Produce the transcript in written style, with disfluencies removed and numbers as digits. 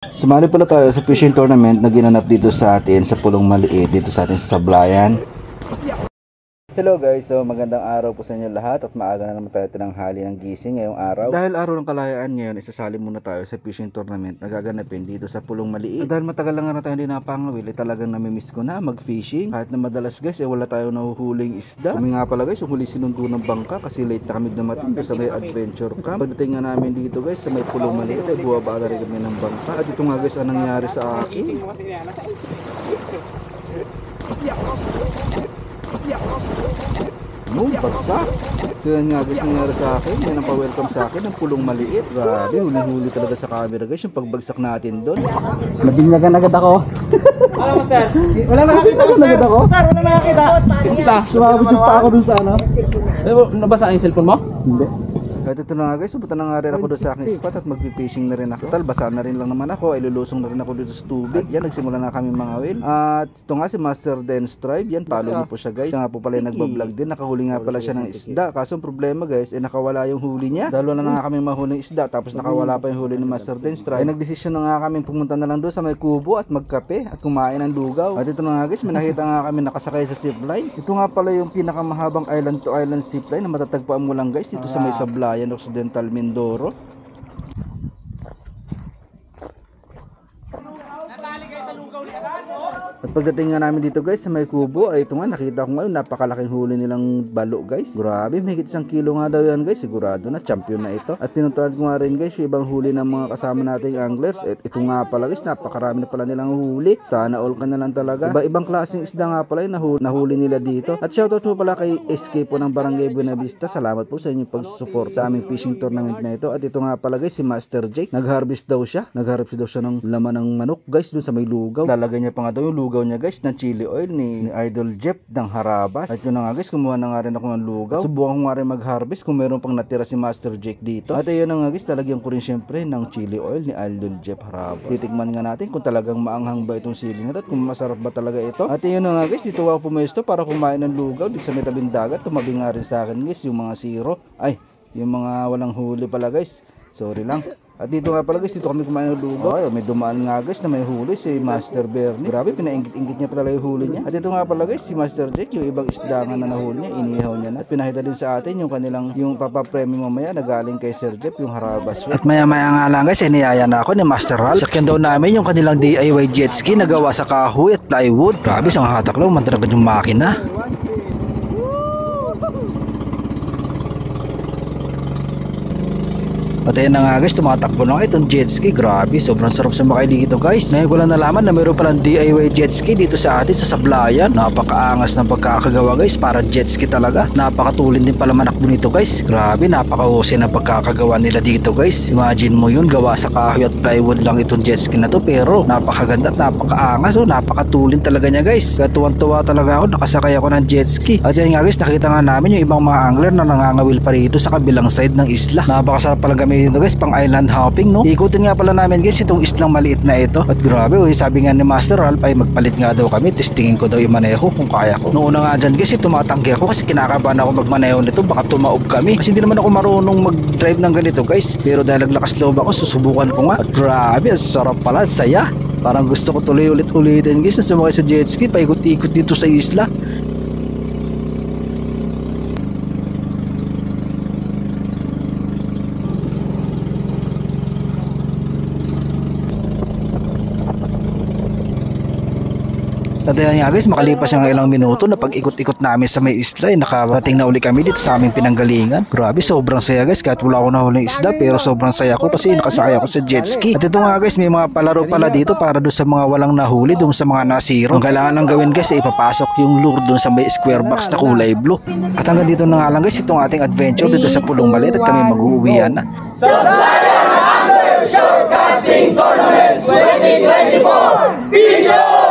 Sumali pala tayo sa fishing tournament na ginanap dito sa atin sa Pulong Maliit, dito sa atin sa Sablayan. Hello guys, so magandang araw po sa inyo lahat at maaga na naman tayo tinanghali ng gising ngayong araw. Dahil araw ng kalayaan ngayon, isasali muna tayo sa fishing tournament na gaganapin dito sa Pulong Maliit. At dahil matagal lang na tayo hindi napangawil, talagang namimiss ko na mag-fishing. Kahit na madalas guys, wala tayo nahuhuling isda. Kami nga pala guys, yung huli sinundo ng bangka kasi late na kami dumating sa may adventure camp. Pagdating nga namin dito guys, sa may Pulong Maliit, ay buwaba na rin kami ng bangka. At ito nga guys, ang nangyari sa akin. Bagsak. So yan nga guys, nangyari sa akin. Yan ang pa-welcome sa akin, ang Pulong Maliit. Grabe, huli-huli talaga sa camera guys, yung pagbagsak natin doon. Nabinyagan agad ako. Ano mo sir? Wala nakakita mo agad ako. Sir, wala nakakita. Basta, sumabot yung pa ako dun sa ano. Nabasa yung cellphone mo? Hindi. At ito na nga guys, pupunta na nga rin ako doon sa aking spot at magpipishing na rin ako. Total, basa na rin lang naman ako, ay lulusong na rin ako dito sa tubig. Yan, nagsimula na kami mga will. At ito nga si Master Dance Tribe, yan, follow niyo po siya guys. Siya nga po pala yung nagbablog din, nakahuli nga pala siya ng isda. Kaso ang problema guys, nakawala yung huli niya. Dahil wala na nga kami mahuling isda, tapos nakawala pa yung huli ni Master Dance Tribe. Ay nagdesisyon na nga kami pumunta na lang doon sa may kubo at magkape at kumain ng lugaw. At ito na nga guys, may nakita nga kami nakasakay sa zipline. Ito nga pala yung pinakamahabang island to island zipline na matatagpuan mo lang guys dito sa may Sablayan, Occidental Mindoro. At pagdating nga namin dito guys sa may kubo, ay ito nga nakita ko ngayon napakalaking huli nilang balo guys. Grabe, mahigit 1 kilo nga daw yan guys, sigurado na champion na ito. At pinuntahan ko nga rin guys yung ibang huli ng mga kasama nating anglers. At ito nga pala guys, napakarami na pala nilang huli. Sana all ka na lang talaga. Iba-ibang klaseng isda nga pala yung nahuli nila dito. At shoutout po pala kay SK po ng Barangay Buenavista. Salamat po sa inyong pagsusupport sa aming fishing tournament na ito. At ito nga pala guys si Master Jake, nag-harvest daw siya ng laman ng manok guys dun sa may lugaw. Lalagay niya pa nga daw yung lugaw niya guys ng chili oil ni Idol Jeff ng Harabas. At yun na nga guys, kumuha na nga rin ako ng lugaw. Subukan ko nga rin mag-harvest kung meron pang natira si Master Jake dito. At ayun na nga guys, talagyan ko rin syempre ng chili oil ni Idol Jeff Harabas. Titikman nga natin kung talagang maanghang ba itong sili na at kung masarap ba talaga ito. At ayun na nga guys, dito ako pumesto para kumain ng lugaw dito sa may tabing dagat. Tumabi nga rin sa akin guys yung mga zero. Ay, yung mga walang huli pala guys. Sorry lang. At dito nga pala guys, dito kami kumain ng lugaw. Ay, may dumaan nga guys na may huli si Master Bernie. Grabe, pinaingit-ingit niya pala yung huli niya. At dito nga pala guys, si Master Jake, yung ibang isda nga na nahuli niya, inihaw niya na. At pinakita din sa atin yung kanilang, yung papapremyo mamaya na galing kay Sir Jeff, yung Harabas. At maya-maya nga lang guys, niyaya na ako ni Master Ralph. Sakyan daw namin yung kanilang DIY jet ski na gawa sa kahoy at plywood. Grabe, sa mga hataklaw, mantaragad yung makina. At ayun na nga guys, tumatakbo na itong jet ski. Grabe, sobrang sarap sumakay dito guys. Ngayon ko lang nalaman na mayroon palang DIY jet ski dito sa atin sa Sablayan. Napakaangas ng pagkakagawa guys, para jet ski talaga. Napakatulin din pala manakbo nito guys. Grabe, napakahusay ng pagkakagawa nila dito guys. Imagine mo yun, gawa sa kahoy at plywood lang itong jet ski na to, pero napakaganda at napakaangas. Oh, napakatulin talaga niya guys. Kaya tuwan-tuwa talaga ako, nakasakay ako ng jet ski. At yan nga guys, nakita nga namin yung ibang mga angler na nangangawil pa rito sa kabilang side ng isla. Napakasarap pala gamitin dito guys, pang island hopping no. Ikutin nga pala namin guys itong islang maliit na ito. At grabe, sabi nga ni Master Ralph ay magpalit nga daw kami, testingin ko daw yung maneho kung kaya ko. Noong una nga dyan guys, tumatanggi ako kasi kinakabahan ako magmaneho nito, baka tumaob kami. Kasi hindi naman ako marunong mag-drive ng ganito guys. Pero dahil naglakas loob ako, susubukan ko nga. At grabe, sarap pala, saya. Parang gusto ko tuloy ulit-ulitin guys na sumakay sa jet ski, paikot-ikot dito sa isla. At ayan nga guys, makalipas nga ilang minuto na pag-ikot-ikot namin sa may isla, nakarating na uli kami dito sa aming pinanggalingan. Grabe, sobrang saya guys, kahit wala ako nahuling isda, pero sobrang saya ko kasi nakasakay ako sa jet ski. At ito nga guys, may mga palaro pala dito para doon sa mga walang nahuli, doon sa mga nasiro. Ang kailangan lang gawin guys ay ipapasok yung lure doon sa may square box na kulay blue. At hanggang dito na nga lang guys itong ating adventure dito sa Pulong Maliit at kami mag-uuwian na. Sablayan Angler Shore Casting Tournament 2024 Vision!